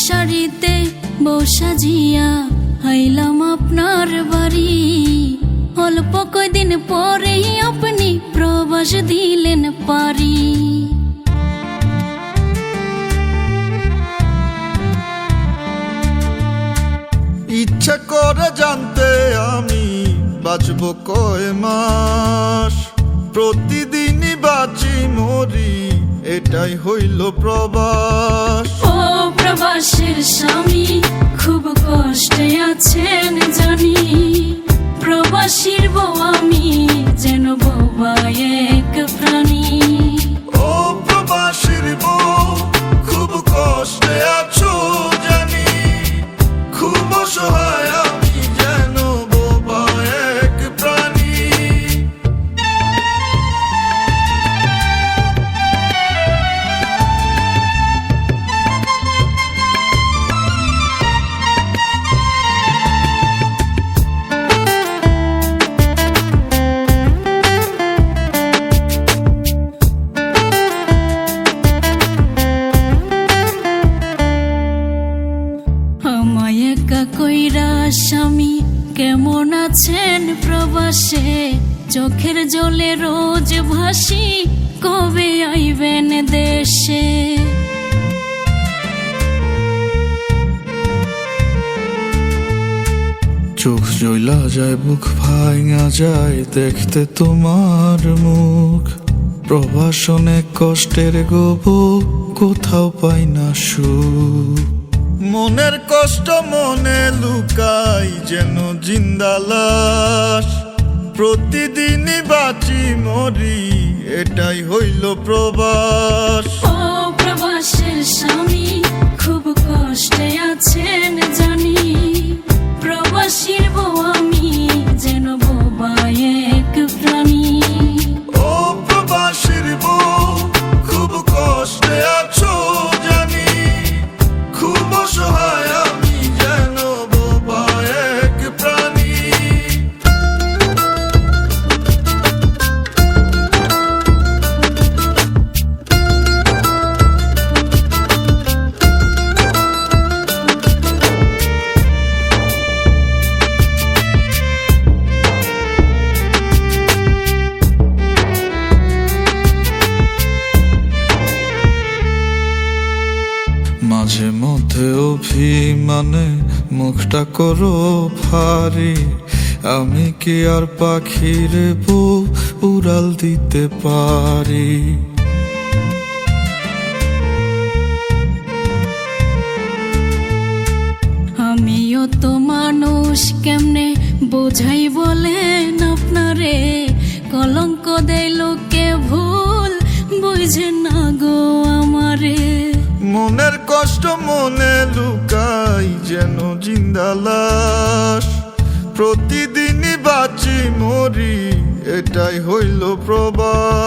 সারিতে বউ সাজিয়া আইলাম আপনার বাড়ি। অল্প কয়দিন পরেই আপনি প্রবাস দিলেন পারি। ইচ্ছা করে জানতে আমি বাঁচব কয় মাস, প্রতিদিনই বাঁচি মরি এটাই হইল প্রবাস। ও প্রবাসের স্বামী খুব কষ্টে আছেন জানি, প্রবাসীর বউ আমি যেন বোবা এক প্রাণী। ও প্রবাসীর বউ খুব কষ্টে আছো জানি, খুব অসহায় আমি যেন বোবা এক প্রাণী। আমায় একা কইরা স্বামী কেমন আছেন প্রবাসে, চোখের জলে রোজ ভাসি কবে আইবেন দেশে। চোখ জ্বলা যায় বুক ভাঙা যায় দেখতে তোমার মুখ, প্রবাসনে কষ্টের গোব কোথাও পাই না সুখ। মনের কষ্ট মনে লুকাই যেন জিন্দা লাশ, প্রতিদিনই বাঁচি মরি এটাই হইল প্রবাস। ও প্রবাসের স্বামী খুব কষ্টে আছেন জানি, প্রবাসীর বউ আমি যেন বোবা এক প্রাণী। ও প্রবাসীর বউ খুব কষ্টে আছো জানি, খুব অসহায় আমি যেন বোবা এক প্রাণী। মাঝে মধ্যে অভিমানে মুখটা করো ভারী, আমি কি আর পাখির বউ উড়াল দিতে পারি। আমিও তো মানুষ কেমনে বোঝাই বলেন আপনারে, কলঙ্ক দেয় লোকে ভুল বুঝে না গো আমারে। মনের কষ্ট মনে লুকাই যেন জিন্দা লাশ, প্রতিদিনই বাঁচি মরি এটাই হইল প্রবাস।